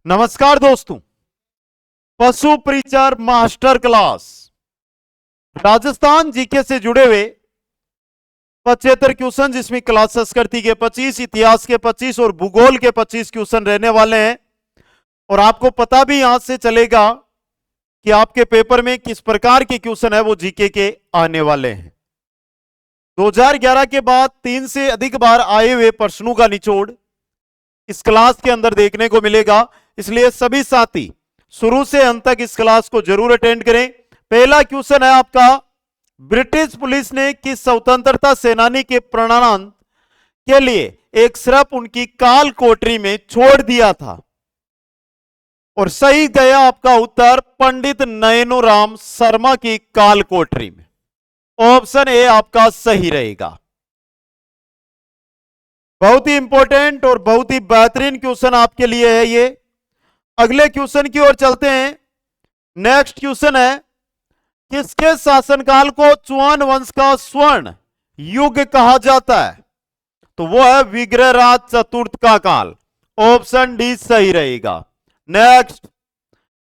नमस्कार दोस्तों, पशु परिचर मास्टर क्लास राजस्थान जीके से जुड़े हुए 75 क्वेश्चन जिसमें क्लास संस्कृति के 25, इतिहास के 25 और भूगोल के 25 क्वेश्चन रहने वाले हैं। और आपको पता भी यहां से चलेगा कि आपके पेपर में किस प्रकार के क्वेश्चन है वो जीके के आने वाले हैं। 2011 के बाद 3 से अधिक बार आए हुए प्रश्नों का निचोड़ इस क्लास के अंदर देखने को मिलेगा, इसलिए सभी साथी शुरू से अंत तक इस क्लास को जरूर अटेंड करें। पहला क्वेश्चन है आपका, ब्रिटिश पुलिस ने किस स्वतंत्रता सेनानी के प्राणांत के लिए एक श्रप उनकी काल कोठरी में छोड़ दिया था? और सही गया आपका उत्तर पंडित नयनोराम शर्मा की काल कोठरी में। ऑप्शन ए आपका सही रहेगा। बहुत ही इंपॉर्टेंट और बहुत ही बेहतरीन क्वेश्चन आपके लिए है ये। अगले क्वेश्चन की ओर चलते हैं। नेक्स्ट क्वेश्चन है, किसके शासनकाल को चौहान वंश का स्वर्ण युग कहा जाता है? तो वो है विग्रहराज चतुर्थ का काल। ऑप्शन डी सही रहेगा। नेक्स्ट,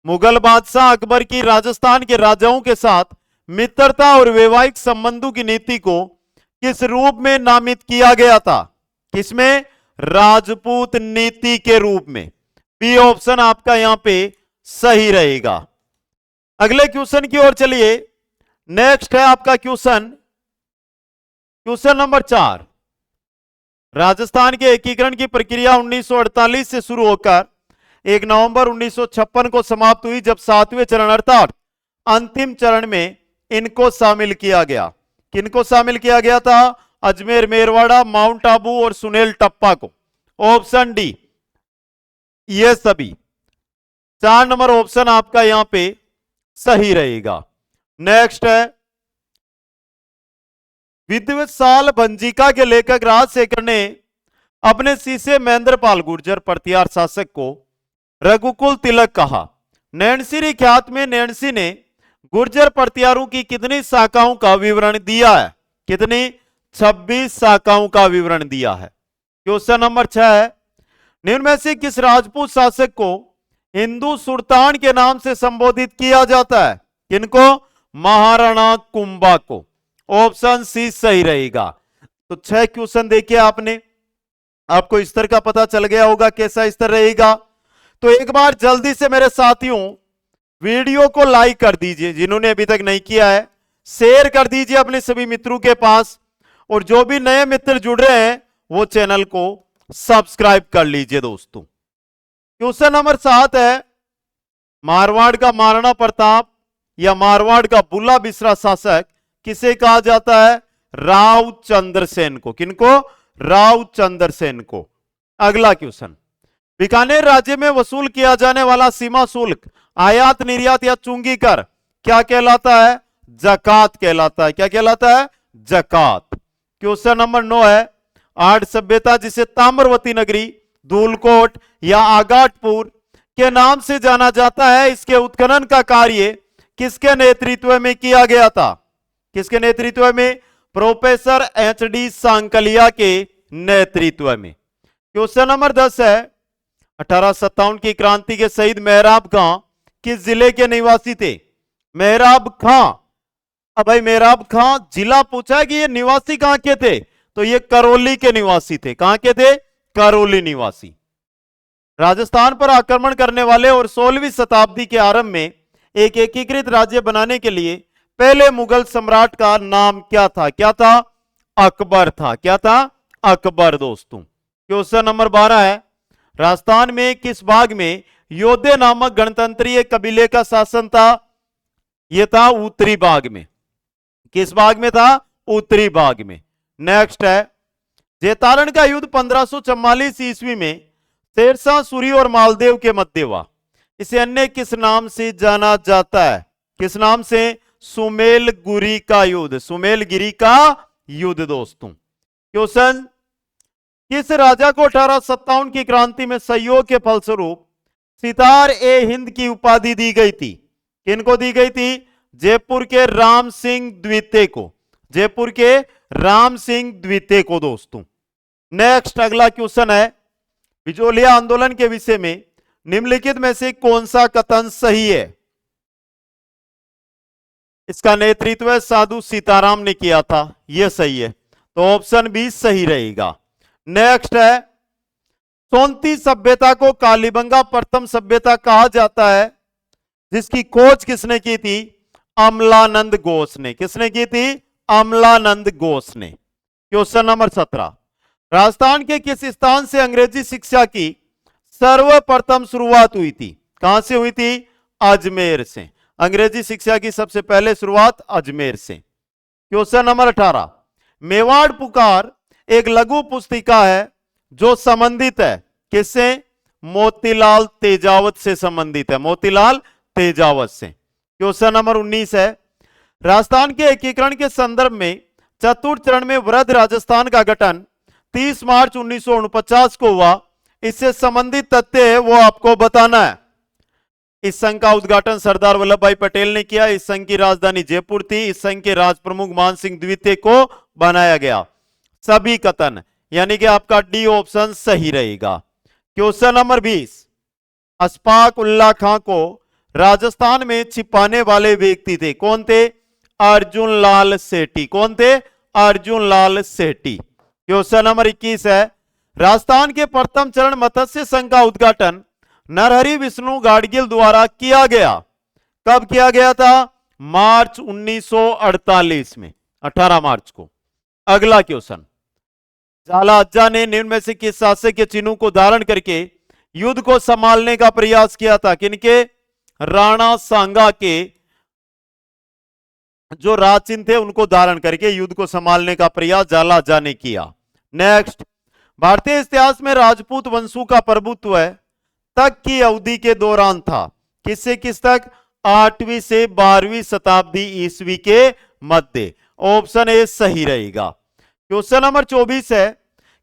मुगल बादशाह अकबर की राजस्थान के राजाओं के साथ मित्रता और वैवाहिक संबंधों की नीति को किस रूप में नामित किया गया था? किसमें? राजपूत नीति के रूप में। बी ऑप्शन आपका यहां पे सही रहेगा। अगले क्वेश्चन की ओर चलिए। नेक्स्ट है आपका क्वेश्चन नंबर 4। राजस्थान के एकीकरण की प्रक्रिया 1948 से शुरू होकर 1 नवंबर 1956 को समाप्त हुई, जब 7वें चरण अर्थात अंतिम चरण में इनको शामिल किया गया। किनको शामिल किया गया था? अजमेर, मेरवाड़ा, माउंट आबू और सुनेल टप्पा को। ऑप्शन डी ये सभी। 4 नंबर ऑप्शन आपका यहां पे सही रहेगा। नेक्स्ट है, विद्वत्साल भंजिका के लेखक राजशेखर ने अपने शिष्य महेंद्रपाल गुर्जर प्रतिहार शासक को रघुकुल तिलक कहा। नैनसी ख्यात में नैनसी ने गुर्जर प्रतिहारों की कितनी शाखाओं का विवरण दिया है? कितनी? 26 शाखाओं का विवरण दिया है। क्वेश्चन नंबर 6 है, निम्न में से किस राजपूत शासक को हिंदू सुल्तान के नाम से संबोधित किया जाता है? किनको? महाराणा कुंभा को। ऑप्शन सी सही रहेगा। तो 6 क्वेश्चन देखिए आपने, आपको स्तर का पता चल गया होगा कैसा स्तर रहेगा। तो एक बार जल्दी से मेरे साथियों वीडियो को लाइक कर दीजिए, जिन्होंने अभी तक नहीं किया है शेयर कर दीजिए अपने सभी मित्रों के पास, और जो भी नए मित्र जुड़ रहे हैं वो चैनल को सब्सक्राइब कर लीजिए दोस्तों। क्वेश्चन नंबर 7 है, मारवाड़ का महाराणा प्रताप या मारवाड़ का बुला बिसरा शासक किसे कहा जाता है? राव चंद्रसेन को। किनको? राव चंद्रसेन को। अगला क्वेश्चन, बीकानेर राज्य में वसूल किया जाने वाला सीमा शुल्क, आयात निर्यात या चुंगी कर क्या कहलाता है? जकात कहलाता है। क्या कहलाता है? जकात। क्वेश्चन नंबर 9 है, आर्य सभ्यता जिसे ताम्रवती नगरी, धूलकोट या आगाटपुर के नाम से जाना जाता है, इसके उत्खनन का कार्य किसके नेतृत्व में किया गया था? किसके नेतृत्व में? Professor HD. सांकलिया के नेतृत्व में। क्वेश्चन नंबर 10 है, 1857 की क्रांति के शहीद मेहराब खां किस जिले के निवासी थे? मेहराब खां। अब भाई मेहराब खां जिला पूछा कि ये निवासी कहां के थे, तो ये करौली के निवासी थे। कहां के थे? करौली निवासी। राजस्थान पर आक्रमण करने वाले और 16वीं शताब्दी के आरंभ में एक एकीकृत राज्य बनाने के लिए पहले मुगल सम्राट का नाम क्या था? क्या था? अकबर था। क्या था? अकबर दोस्तों। क्वेश्चन नंबर 12 है, राजस्थान में किस भाग में योद्धे नामक गणतंत्रीय कबीले का शासन था? यह था उत्तरी भाग में। किस भाग में था? उत्तरी भाग में। नेक्स्ट है, जैतारण का युद्ध 1544 ईस्वी में शेरशाह सूरी और मालदेव के मध्य हुआ। इसे अन्य किस नाम से जाना जाता है? किस नाम से? सुमेलगिरी का युद्ध। सुमेलगिरी का युद्ध दोस्तों। क्वेश्चन, किस राजा को 1857 की क्रांति में सहयोग के फलस्वरूप सितार ए हिंद की उपाधि दी गई थी? किनको दी गई थी? जयपुर के राम सिंह द्वितीय को। जयपुर के राम सिंह द्वितीय को दोस्तों। नेक्स्ट अगला क्वेश्चन है, बिजोलिया आंदोलन के विषय में निम्नलिखित में से कौन सा कथन सही है? इसका नेतृत्व साधु सीताराम ने किया था, यह सही है, तो ऑप्शन बी सही रहेगा। नेक्स्ट है, सोनती सभ्यता को कालीबंगा प्रथम सभ्यता कहा जाता है, जिसकी खोज किसने की थी? अमलानंद घोष ने। किसने की थी? अमलानंद घोष ने। क्वेश्चन नंबर 17, राजस्थान के किस स्थान से अंग्रेजी शिक्षा की सर्वप्रथम शुरुआत हुई थी? कहां से हुई थी? अजमेर से। अंग्रेजी शिक्षा की सबसे पहले शुरुआत अजमेर से। क्वेश्चन नंबर 18, मेवाड़ पुकार एक लघु पुस्तिका है जो संबंधित है किससे? मोतीलाल तेजावत से संबंधित है, मोतीलाल तेजावत से। क्वेश्चन नंबर 19 है, राजस्थान के एकीकरण के संदर्भ में चतुर्थ चरण में वृहद राजस्थान का गठन 30 मार्च 1949 को हुआ, इससे संबंधित तथ्य है वो आपको बताना है। इस संघ का उद्घाटन सरदार वल्लभ भाई पटेल ने किया। इस संघ की राजधानी जयपुर थी। इस संघ के राज प्रमुख मान सिंह द्वितीय को बनाया गया। सभी कथन, यानी कि आपका डी ऑप्शन सही रहेगा। क्वेश्चन नंबर 20, अशफाक उल्लाह खां को राजस्थान में छिपाने वाले व्यक्ति थे, कौन थे? अर्जुन लाल सेठी। कौन थे? अर्जुन लाल सेठी। क्वेश्चन नंबर 21 है, राजस्थान के प्रथम चरण मत्स्य संघ का उद्घाटन नरहरि विष्णु गाडगिल द्वारा किया गया। कब किया गया था? मार्च 1948 में, 18 मार्च को। अगला क्वेश्चन, झाला अज्जा ने निम्न में से किस शासक के चिन्हों को धारण करके युद्ध को संभालने का प्रयास किया था? किनके? राणा सांगा के जो राज चिन्ह थे उनको धारण करके युद्ध को संभालने का प्रयास झाला अज्जा ने किया। नेक्स्ट, भारतीय इतिहास में राजपूत वंशों का प्रभुत्व तक की अवधि के दौरान था। किससे किस तक? 8वीं से 12वीं शताब्दी ईस्वी के मध्य। ऑप्शन ए सही रहेगा। क्वेश्चन नंबर 24 है,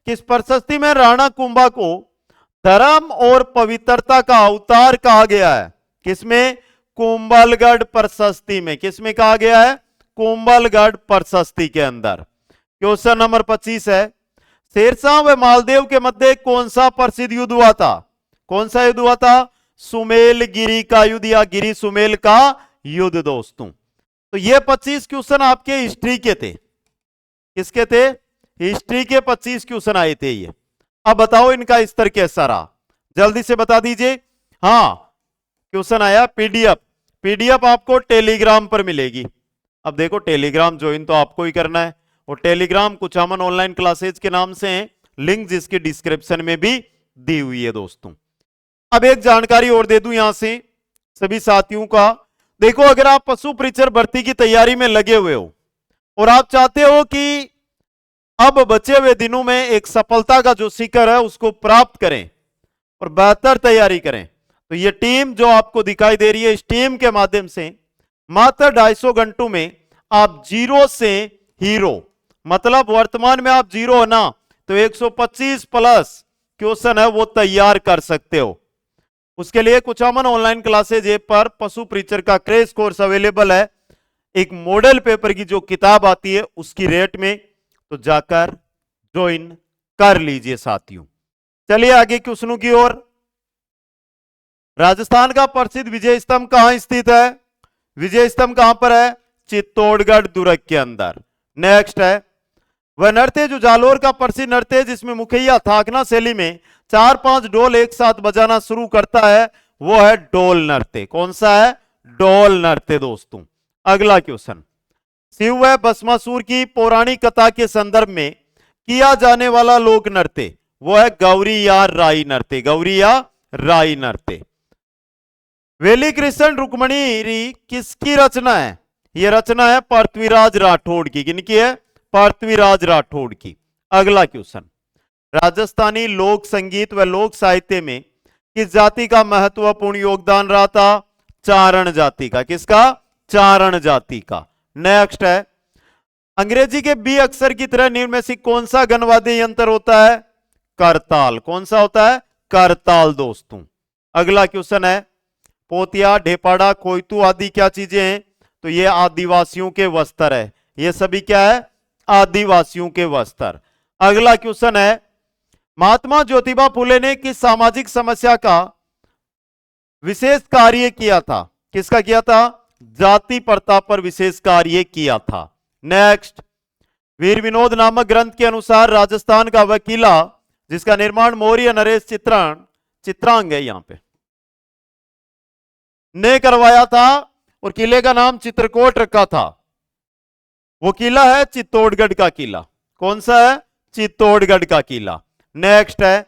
किस प्रशस्ति में राणा कुंभा को धर्म और पवित्रता का अवतार कहा गया है? किसमें? कुंभलगढ़ प्रशस्ति में। किसमें कहा गया है? कुंभलगढ़ प्रशस्ति के अंदर। क्वेश्चन नंबर 25 है, शेरशाह व मालदेव के मध्य कौन सा प्रसिद्ध युद्ध हुआ था? कौन सा युद्ध हुआ था? सुमेल गिरी का युद्ध या गिरी सुमेल का युद्ध दोस्तों। तो ये 25 क्वेश्चन आपके हिस्ट्री के थे। किसके थे? हिस्ट्री के 25 क्वेश्चन आए थे ये। अब बताओ इनका स्तर कैसा रहा, जल्दी से बता दीजिए। हाँ, क्वेश्चन आया पीडीएफ। पीडीएफ आपको टेलीग्राम पर मिलेगी। अब देखो, टेलीग्राम ज्वाइन तो आपको ही करना है, और टेलीग्राम कुछामन ऑनलाइन क्लासेज के नाम से है, लिंक जिसकी डिस्क्रिप्शन में भी दी हुई है दोस्तों। अब एक जानकारी और दे दूं यहां से सभी साथियों का। देखो, अगर आप पशु परीक्षक भर्ती की तैयारी में लगे हुए हो और आप चाहते हो कि अब बचे हुए दिनों में एक सफलता का जो शिखर है उसको प्राप्त करें और बेहतर तैयारी करें, तो ये टीम जो आपको दिखाई दे रही है, इस टीम के माध्यम से मात्र 250 घंटों में आप जीरो से हीरो, मतलब वर्तमान में आप जीरो है ना, तो 125 प्लस क्वेश्चन है वो तैयार कर सकते हो। उसके लिए कुछामन ऑनलाइन क्लासेज ऐप पर पशु परीक्षक का क्रैश कोर्स अवेलेबल है। एक मॉडल पेपर की जो किताब आती है उसकी रेट में, तो जाकर ज्वाइन कर लीजिए साथियों। चलिए आगे क्वेश्चनों की ओर। राजस्थान का प्रसिद्ध विजय स्तंभ कहां स्थित है? विजय स्तंभ कहां पर है? चित्तौड़गढ़ दुर्ग के अंदर। नेक्स्ट है, वह नृत्य जो जालोर का प्रसिद्ध नृत्य है जिसमें मुखैया थाकना शैली में 4-5 ढोल एक साथ बजाना शुरू करता है, वो है डोल नृत्य। कौन सा है? डोल नृत्य दोस्तों। अगला क्वेश्चन, शिव व भस्मासुर की पौराणिक कथा के संदर्भ में किया जाने वाला लोक नृत्य वो है गौरी या राई नृत्य। गौरी या राई नृत्य। वेली कृष्ण रुक्मणी किसकी रचना है? यह रचना है पृथ्वीराज राठौड़ की। किनकी है? पृथ्वीराज राठौड़ की। अगला क्वेश्चन, राजस्थानी लोक संगीत व लोक साहित्य में किस जाति का महत्वपूर्ण योगदान रहा था? चारण जाति का। किसका? चारण जाति का। नेक्स्ट है, अंग्रेजी के बी अक्षर की तरह निम्न में से कौन सा गणवाद्य यंत्र होता है? करताल। कौन सा होता है? करताल दोस्तों। अगला क्वेश्चन है, पोतिया, ढेपाड़ा, कोयतू आदि क्या चीजें हैं? तो ये आदिवासियों के वस्त्र है। ये सभी क्या है? आदिवासियों के वस्त्र। अगला क्वेश्चन है, महात्मा ज्योतिबा फुले ने किस सामाजिक समस्या का विशेष कार्य किया था। किसका किया था? जाति प्रथा पर विशेष कार्य किया था। नेक्स्ट, वीर विनोद नामक ग्रंथ के अनुसार राजस्थान का वह किला जिसका निर्माण मौर्य नरेश चित्रांग है यहां पे ने करवाया था और किले का नाम चित्रकोट रखा था, वो किला है चित्तौड़गढ़ का किला। कौन सा है? चित्तौड़गढ़ का किला। नेक्स्ट है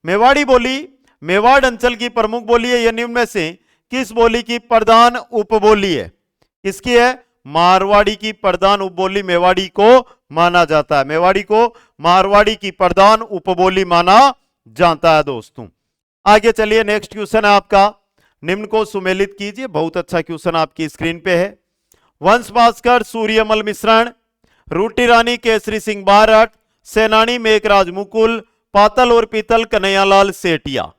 मेवाड़ी बोली मेवाड़ अंचल की प्रमुख बोली है, यह निम्न में से किस बोली की प्रधान उपबोली है? किसकी है? मारवाड़ी की प्रधान उपबोली मेवाड़ी को माना जाता है। मेवाड़ी को मारवाड़ी की प्रधान उपबोली माना जाता है दोस्तों। आगे चलिए, नेक्स्ट क्वेश्चन है आपका, निम्न को सुमेलित कीजिए। बहुत अच्छा क्वेश्चन आपकी स्क्रीन पे है। वंश भास्कर सूर्यमल मिश्रण, रूटी रानी केसरी सिंह बारठ, सेनानी मेघराज मुकुल, पातल और पीतल कन्हैयालाल सेठिया।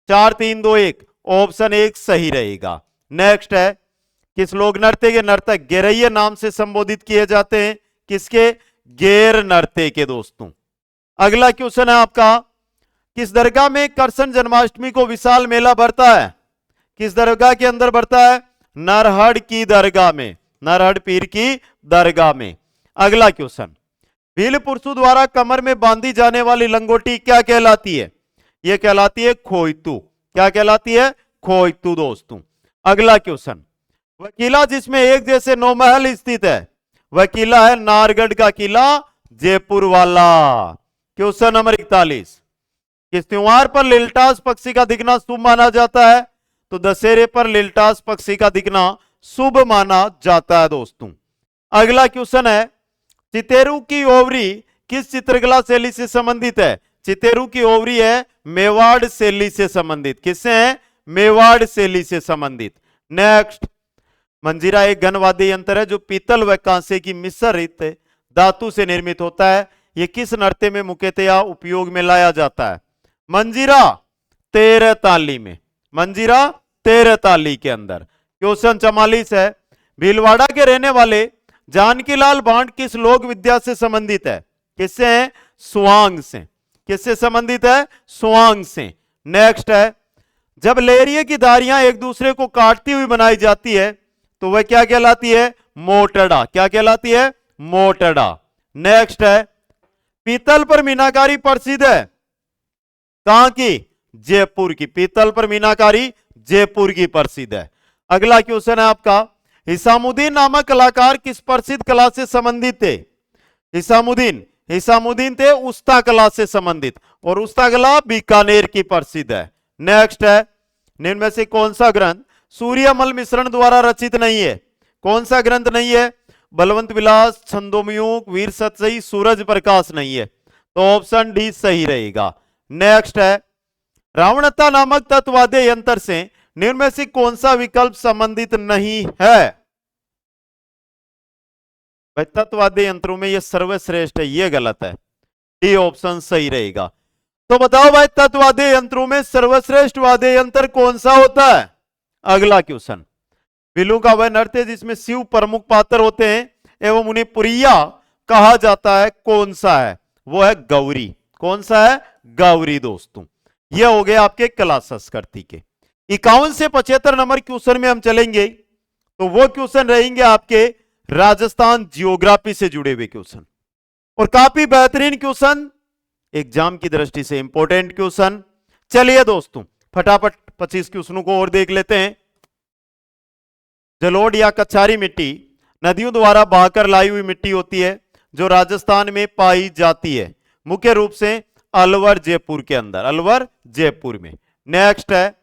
4 3 2 1, ऑप्शन 1 सही रहेगा। नेक्स्ट है किस लोक नृत्य के नर्तक गेरैया नाम से संबोधित किए जाते हैं? किसके? गेर नृत्य के दोस्तों। अगला क्वेश्चन है आपका, किस दरगाह में कृष्ण जन्माष्टमी को विशाल मेला भरता है? किस दरगाह के अंदर भरता है? नरहड़ की दरगाह में, नरहड़ पीर की दरगाह में। अगला क्वेश्चन, भील पुरुषों द्वारा कमर में बांधी जाने वाली लंगोटी क्या कहलाती है? यह कहलाती है खोइतू। क्या कहलाती है? खोइतू दोस्तों। अगला क्वेश्चन, वह किला जिसमें एक जैसे 9 महल स्थित है, वह किला है नारगढ़ का किला जयपुर वाला। क्वेश्चन नंबर 41, किस त्योहार पर लीलटास पक्षी का दिखना शुभ माना जाता है? तो दशहरे पर लीलटास पक्षी का दिखना शुभ माना जाता है दोस्तों। अगला क्वेश्चन है, चितेरू की ओवरी किस चित्रकला शैली से संबंधित है? चितेरू की ओवरी है मेवाड़ शैली से संबंधित। किससे है? मेवाड़ शैली से संबंधित। नेक्स्ट, मंजीरा एक घनवाद्य यंत्र है जो पीतल व कांसे की मिश्रित धातु से निर्मित होता है। यह किस नृत्य में मुख्यतया उपयोग में लाया जाता है? मंजीरा 13 ताली में, मंजीरा 13 ताली के अंदर। क्वेश्चन 44 है, भीलवाड़ा के रहने वाले जानकीलाल भांड किस लोक विद्या से संबंधित है? किससे है? स्वांग से। किससे संबंधित है? स्वांग से। नेक्स्ट है, जब लेरिये की धारियां एक दूसरे को काटती हुई बनाई जाती है तो वह क्या कहलाती है? मोटड़ा। क्या कहलाती है? मोटड़ा। नेक्स्ट है, पीतल पर मीनाकारी प्रसिद्ध है, कहां की? जयपुर की। पीतल पर मीनाकारी जयपुर की प्रसिद्ध है। अगला क्वेश्चन है आपका, हिसामुद्दीन नामक कलाकार किस प्रसिद्ध कला से संबंधित थे? हिसामुद्दीन थे उस्ता कला से संबंधित, और उस्ता कला बीकानेर की प्रसिद्ध है। नेक्स्ट है, निम्न में से कौन सा ग्रंथ सूर्यमल मिश्रण द्वारा रचित नहीं है? कौन सा ग्रंथ नहीं है? बलवंत विलास, छंदोमयूख, वीर सतसई, सूरज प्रकाश नहीं है, तो ऑप्शन डी सही रहेगा। नेक्स्ट है, रावणता नामक तत्ववाद्य यंत्र से निम्न में से कौन सा विकल्प संबंधित नहीं है? भाई तत्ववाद्य यंत्रों में यह सर्वश्रेष्ठ है, यह गलत है, डी ऑप्शन सही रहेगा। तो बताओ भाई तत्ववाद्य यंत्रों में सर्वश्रेष्ठ वाद्य यंत्र कौन सा होता है? अगला क्वेश्चन, बिलू का वह नृत्य जिसमें शिव प्रमुख पात्र होते हैं एवं उन्हें पुरिया कहा जाता है, कौन सा है? वो है गौरी। कौन सा है? गौरी दोस्तों। यह हो गए आपके कला संस्कृति के। 51 से 75 नंबर क्वेश्चन में हम चलेंगे, तो वो क्वेश्चन रहेंगे आपके राजस्थान जियोग्राफी से जुड़े हुए क्वेश्चन, और काफी बेहतरीन क्वेश्चन, एग्जाम की दृष्टि से इंपॉर्टेंट क्वेश्चन। चलिए दोस्तों फटाफट 25 क्वेश्चनों को और देख लेते हैं। जलोढ़ या कछारी मिट्टी नदियों द्वारा बहाकर लाई हुई मिट्टी होती है जो राजस्थान में पाई जाती है, मुख्य रूप से अलवर जयपुर के अंदर, अलवर जयपुर में। नेक्स्ट है,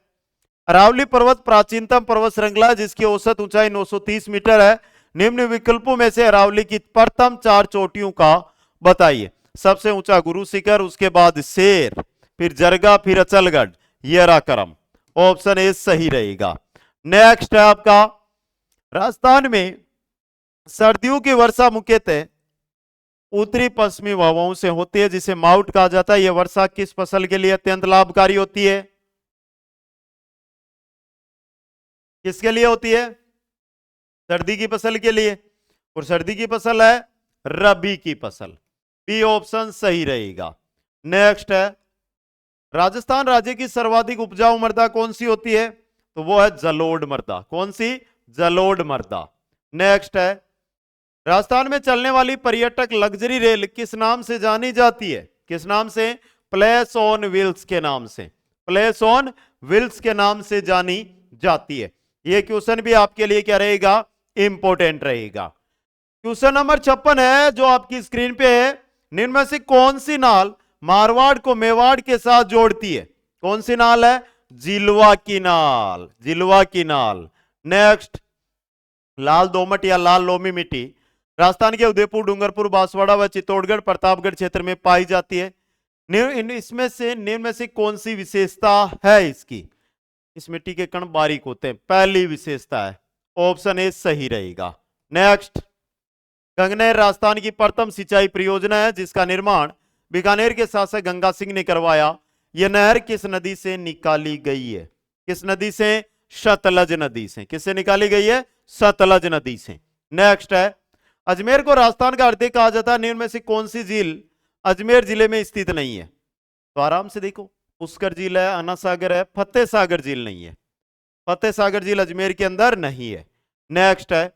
अरावली पर्वत प्राचीनतम पर्वत श्रृंखला जिसकी औसत ऊंचाई 930 मीटर है। निम्न विकल्पों में से अरावली की प्रथम 4 चोटियों का बताइए। सबसे ऊंचा गुरु शिखर, उसके बाद शेर, फिर जरगा, फिर अचलगढ़, येराकरम। ऑप्शन ए सही रहेगा। नेक्स्ट है आपका, राजस्थान में सर्दियों की वर्षा मुख्यतः उत्तरी पश्चिमी हवाओं से होती है जिसे माउट कहा जाता है। यह वर्षा किस फसल के लिए अत्यंत लाभकारी होती है? किसके लिए होती है? सर्दी की फसल के लिए, और सर्दी की फसल है रबी की फसल। बी ऑप्शन सही रहेगा। नेक्स्ट है, राजस्थान राज्य की सर्वाधिक उपजाऊ मृदा कौन सी होती है? तो वो है जलोढ़ मृदा। कौन सी? जलोढ़ मृदा। नेक्स्ट है, राजस्थान में चलने वाली पर्यटक लग्जरी रेल किस नाम से जानी जाती है? किस नाम से? प्लेस ऑन व्हील्स के नाम से। प्लेस ऑन व्हील्स के नाम से जानी जाती है। यह क्वेश्चन भी आपके लिए क्या रहेगा? इंपॉर्टेंट रहेगा। क्वेश्चन नंबर 56 है जो आपकी स्क्रीन पे है। निम्न में से कौन सी नाल मारवाड़ को मेवाड़ के साथ जोड़ती है? कौन सी नाल है? जिलवा की नाल। जिलवा की नाल। नेक्स्ट, लाल दोमट या लाल लोमी मिट्टी राजस्थान के उदयपुर, डूंगरपुर, बांसवाड़ा व चित्तौड़गढ़, प्रतापगढ़ क्षेत्र में पाई जाती है। निम्न में से कौन सी विशेषता है इसकी? इस मिट्टी के कण बारीक होते हैं। पहली विशेषता है, ऑप्शन ए सही रहेगा। नेक्स्ट, गंगनहर राजस्थान की प्रथम सिंचाई परियोजना है जिसका निर्माण बीकानेर के शासक गंगा सिंह ने करवाया। यह नहर किस नदी से निकाली गई है? किस नदी से? सतलज नदी से। किससे निकाली गई है? सतलज नदी से। नेक्स्ट है, अजमेर को राजस्थान का हृदय कहा जाता है। निम्न में से कौन सी झील अजमेर जिले में स्थित नहीं है? तो आराम से देखो, पुष्कर झील है, अन्ना सागर है, फतेह सागर झील नहीं है। फतेह सागर झील अजमेर के अंदर नहीं है। नेक्स्ट है,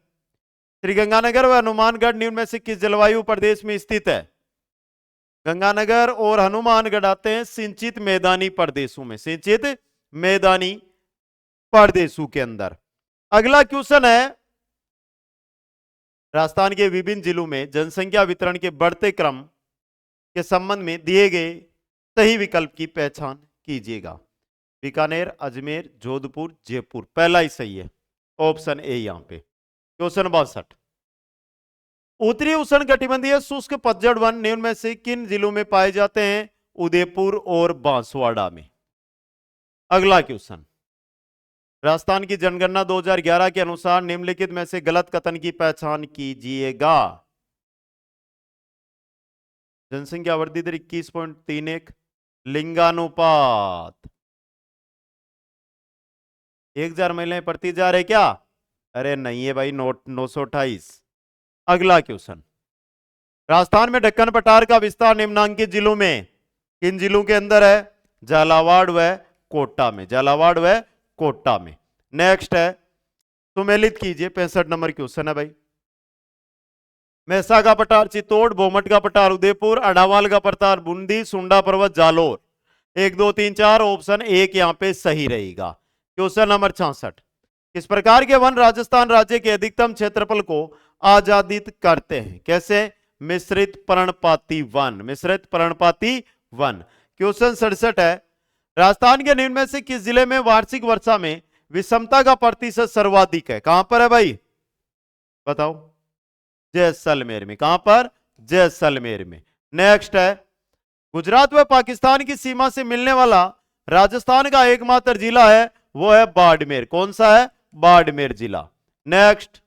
श्रीगंगानगर व हनुमानगढ़ निम्न में से किस जलवायु प्रदेश में स्थित है? गंगानगर और हनुमानगढ़ आते हैं सिंचित मैदानी प्रदेशों में। सिंचित मैदानी प्रदेशों के अंदर। अगला क्वेश्चन है, राजस्थान के विभिन्न जिलों में जनसंख्या वितरण के बढ़ते क्रम के संबंध में दिए गए सही विकल्प की पहचान कीजिएगा। बीकानेर, अजमेर, जोधपुर, जयपुर। पहला ही सही है, ऑप्शन ए यहां पे। क्वेश्चन 62, उत्तरी उष्ण कटिबंधीय शुष्क पतझड़ वन निम्न में से किन जिलों में पाए जाते हैं? उदयपुर और बांसवाड़ा में। अगला क्वेश्चन, राजस्थान की जनगणना 2011 के अनुसार निम्नलिखित में से गलत कथन की पहचान कीजिएगा। जनसंख्या वृद्धि दर 21.31, लिंगानुपात 1000 महिलाएं प्रति हजार है क्या? अरे नहीं है भाई, 928। अगला क्वेश्चन, राजस्थान में ढक्कन पठार का विस्तार निम्नांकित जिलों में किन जिलों के अंदर है? झालावाड़ व कोटा में। झालावाड़ व कोटा में। नेक्स्ट है, सुमेलित कीजिए। 65 नंबर क्वेश्चन है भाई। मेसा का पठार चित्तौड़, बोमट का पठार उदयपुर, अडावाल का पठार बूंदी, सुंडा पर्वत जालोर। 1 2 3 4, ऑप्शन एक यहां पे सही रहेगा। क्वेश्चन नंबर 66, किस प्रकार के वन राजस्थान राज्य के अधिकतम क्षेत्रफल को आच्छादित करते हैं? कैसे? मिश्रित पर्णपाती वन। मिश्रित पर्णपाती वन। क्वेश्चन 67 है, राजस्थान के निम्न में से किस जिले में वार्षिक वर्षा में विषमता का प्रतिशत सर्वाधिक है? कहां पर है भाई? बताओ। जैसलमेर में। कहां पर? जैसलमेर में। नेक्स्ट है, गुजरात व पाकिस्तान की सीमा से मिलने वाला राजस्थान का एकमात्र जिला है, वो है बाड़मेर। कौन सा है? बाड़मेर जिला। नेक्स्ट,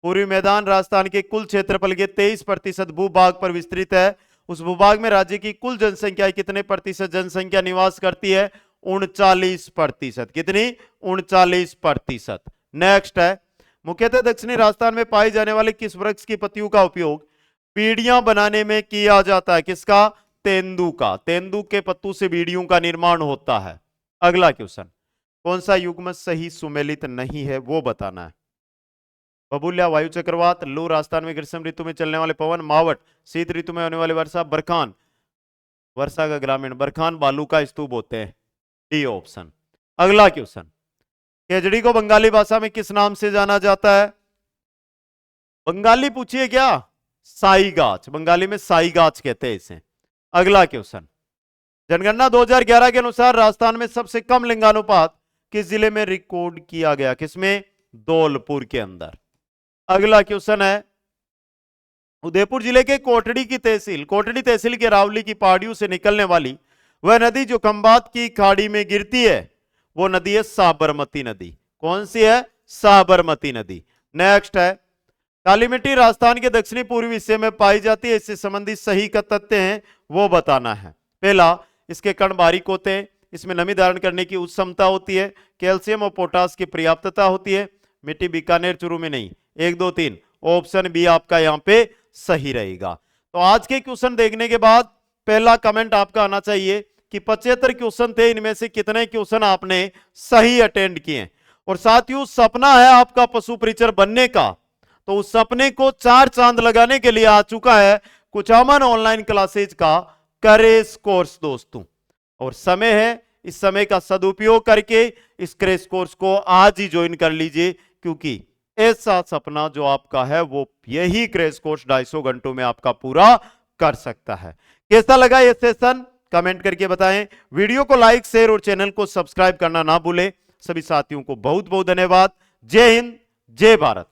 पूर्वी मैदान राजस्थान के कुल क्षेत्रफल के 23% भूभाग पर विस्तृत है। उस भूभाग में राज्य की कुल जनसंख्या कितने प्रतिशत जनसंख्या निवास करती है? 39%। कितनी? 39%। नेक्स्ट है, मुख्यतः दक्षिणी राजस्थान में पाई जाने वाले किस वृक्ष की पत्तियों का उपयोग बीड़ियां बनाने में किया जाता है? किसका? तेंदू का। तेंदू के पत्तों से बीड़ियों का निर्माण होता है। अगला क्वेश्चन, कौन सा युग्म सही सुमेलित नहीं है वो बताना है। बबूल्या वायु चक्रवात, लू राजस्थान में ग्रीष्म ऋतु में चलने वाले पवन, मावट शीत ऋतु में होने वाली वर्षा, बरखान वर्षा का ग्रामीण, बरखान बालू का स्तूप होते हैं। D option. अगला क्वेश्चन, केजड़ी को बंगाली भाषा में किस नाम से जाना जाता है? बंगाली पूछिए क्या? साई गाछ। बंगाली में साई गाछ कहते हैं इसे। अगला क्वेश्चन, जनगणना 2011 के अनुसार राजस्थान में सबसे कम लिंगानुपात किस जिले में रिकॉर्ड किया गया? किसमें? धौलपुर के अंदर। अगला क्वेश्चन है, उदयपुर जिले के कोटड़ी तहसील के रावली की पहाड़ियों से निकलने वाली वह नदी जो खंबात की खाड़ी में गिरती है, वो नदी है साबरमती नदी। कौन सी है? साबरमती नदी। नेक्स्ट है, काली मिट्टी राजस्थान के दक्षिणी पूर्वी हिस्से में पाई जाती है, इससे संबंधित सही तथ्य हैं वो बताना है। पहला, इसके कण बारीक होते हैं, इसमें नमी धारण करने की उच्च क्षमता होती है, कैल्शियम और पोटास की पर्याप्तता होती है। मिट्टी बीकानेर चूरू में नहीं। 1 2 3, ऑप्शन बी आपका यहां पे सही रहेगा। तो आज के क्वेश्चन देखने के बाद पहला कमेंट आपका आना चाहिए कि 75 क्वेश्चन थे, इनमें से कितने क्वेश्चन आपने सही अटेंड किए। और साथियों, सपना है आपका पशु परिचर बनने का, तो उस सपने को 4 चांद लगाने के लिए आ चुका है कुचामन ऑनलाइन क्लासेज का करेज कोर्स दोस्तों। और समय है, इस समय का सदुपयोग करके इस क्रेश कोर्स को आज ही ज्वाइन कर लीजिए, क्योंकि ऐसा सपना जो आपका है वो यही क्रेश कोर्स 250 घंटों में आपका पूरा कर सकता है। कैसा लगा ये सेशन कमेंट करके बताएं। वीडियो को लाइक, शेयर और चैनल को सब्सक्राइब करना ना भूलें। सभी साथियों को बहुत बहुत धन्यवाद। जय हिंद, जय भारत।